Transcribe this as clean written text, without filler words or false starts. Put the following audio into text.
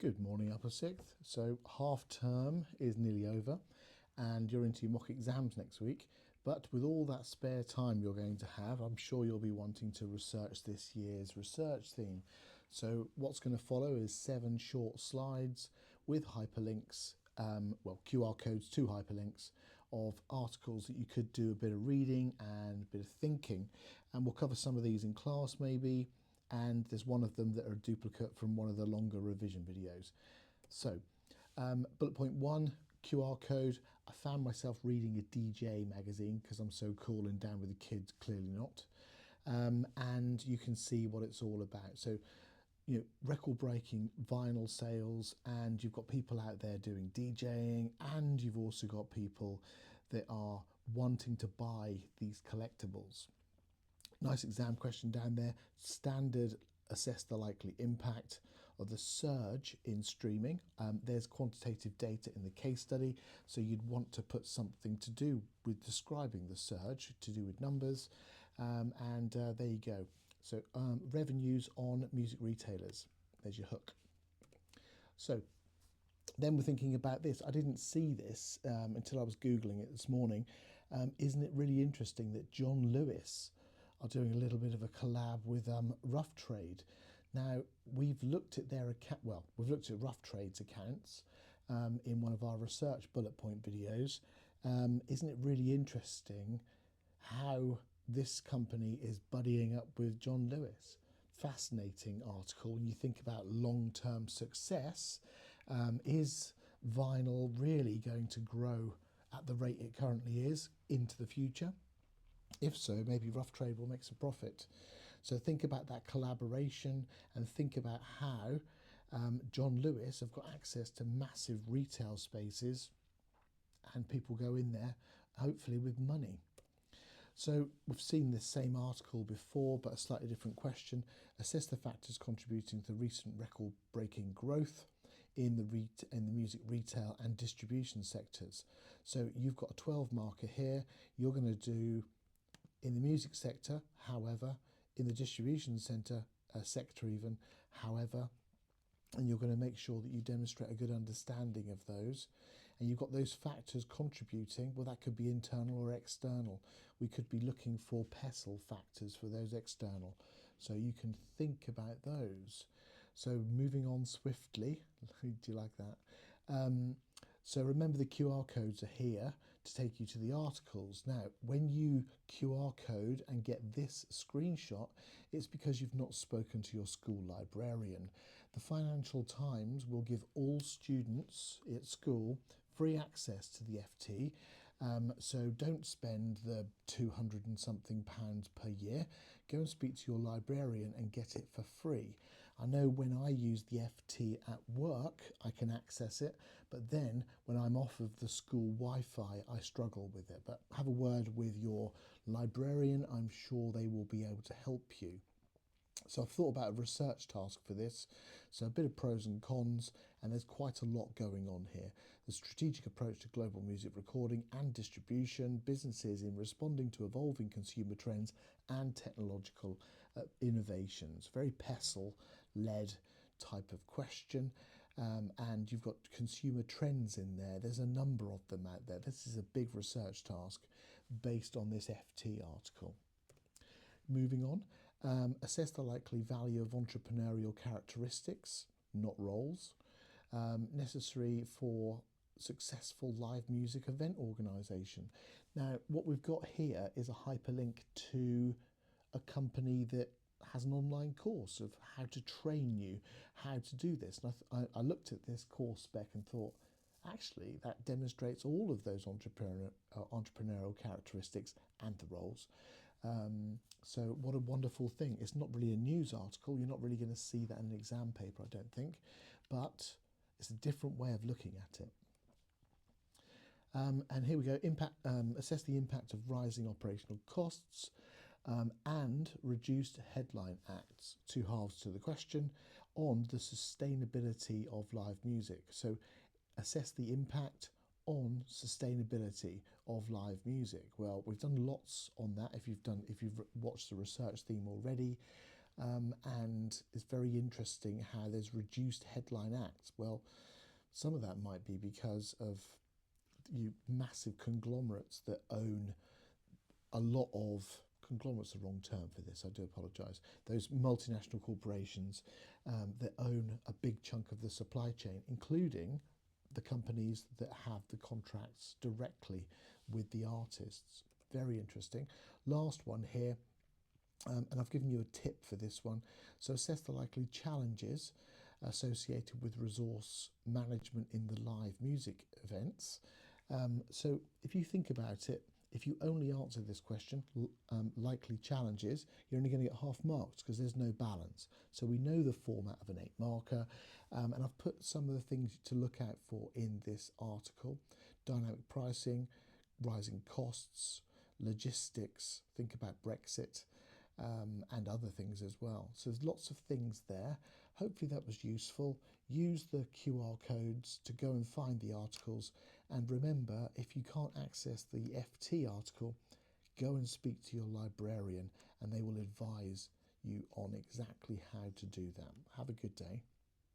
Good morning, Upper Sixth. So half term is nearly over and you're into your mock exams next week. But with all that spare time you're going to have, I'm sure you'll be wanting to research this year's research theme. So what's going to follow is 7 short slides with hyperlinks, QR codes to hyperlinks of articles that you could do a bit of reading and a bit of thinking. And we'll cover some of these in class maybe. And there's one of them that are a duplicate from one of the longer revision videos. So, bullet point 1, QR code. I found myself reading a DJ magazine because I'm so cool and down with the kids, clearly not. And you can see what it's all about. So, record-breaking vinyl sales, and you've got people out there doing DJing, and you've also got people that are wanting to buy these collectibles. Nice exam question down there. Standard, assess the likely impact of the surge in streaming. There's quantitative data in the case study, so you'd want to put something to do with describing the surge, to do with numbers, and there you go. So revenues on music retailers. There's your hook. So then we're thinking about this. I didn't see this until I was Googling it this morning. Isn't it really interesting that John Lewis are doing a little bit of a collab with Rough Trade? Now, we've looked at their account, we've looked at Rough Trade's accounts in one of our research bullet point videos. Isn't it really interesting how this company is buddying up with John Lewis? Fascinating article when you think about long-term success. Is vinyl really going to grow at the rate it currently is into the future? If so, maybe Rough Trade will make some profit. So think about that collaboration and think about how John Lewis have got access to massive retail spaces and people go in there, hopefully with money. So we've seen this same article before, but a slightly different question. Assess the factors contributing to recent record-breaking growth in the music retail and distribution sectors. So you've got a 12 marker here. You're going to do in the music sector, however, in the distribution sector even, however, and you're going to make sure that you demonstrate a good understanding of those. And you've got those factors contributing. Well, that could be internal or external. We could be looking for PESTLE factors for those external. So you can think about those. So moving on swiftly. Do you like that? So remember the QR codes are here to take you to the articles. Now, when you QR code and get this screenshot, it's because you've not spoken to your school librarian. The Financial Times will give all students at school free access to the FT, so don't spend the 200 and something pounds per year. Go and speak to your librarian and get it for free. I know when I use the FT at work, I can access it, but then when I'm off of the school Wi-Fi, I struggle with it. But have a word with your librarian. I'm sure they will be able to help you. So I've thought about a research task for this, so a bit of pros and cons, and there's quite a lot going on here. The strategic approach to global music recording and distribution, businesses in responding to evolving consumer trends and technological innovations. Very PESTLE-led type of question, and you've got consumer trends in there. There's a number of them out there. This is a big research task based on this FT article. Moving on, assess the likely value of entrepreneurial characteristics, not roles, necessary for successful live music event organisation. Now, what we've got here is a hyperlink to a company that has an online course of how to train you, how to do this. And I looked at this course spec and thought, actually, that demonstrates all of those entrepreneurial characteristics and the roles. So what a wonderful thing. It's not really a news article. You're not really going to see that in an exam paper, I don't think. But it's a different way of looking at it. And here we go. Assess the impact of rising operational costs and reduced headline acts. 2 halves to the question on the sustainability of live music. So assess the impact on sustainability of live music. Well, we've done lots on that. If you've watched the research theme already, and it's very interesting how there's reduced headline acts. Well, some of that might be because of massive conglomerates that own a lot of conglomerates, the wrong term for this, I do apologise. Those multinational corporations that own a big chunk of the supply chain, including the companies that have the contracts directly with the artists. Very interesting. Last one here, and I've given you a tip for this one. So assess the likely challenges associated with resource management in the live music events. So if you think about it, if you only answer this question, likely challenges, you're only going to get half marks because there's no balance. So we know the format of an 8 marker, and I've put some of the things to look out for in this article. Dynamic pricing, rising costs, logistics, think about Brexit, and other things as well. So there's lots of things there. Hopefully that was useful. Use the QR codes to go and find the articles. And remember, if you can't access the FT article, go and speak to your librarian and they will advise you on exactly how to do that. Have a good day.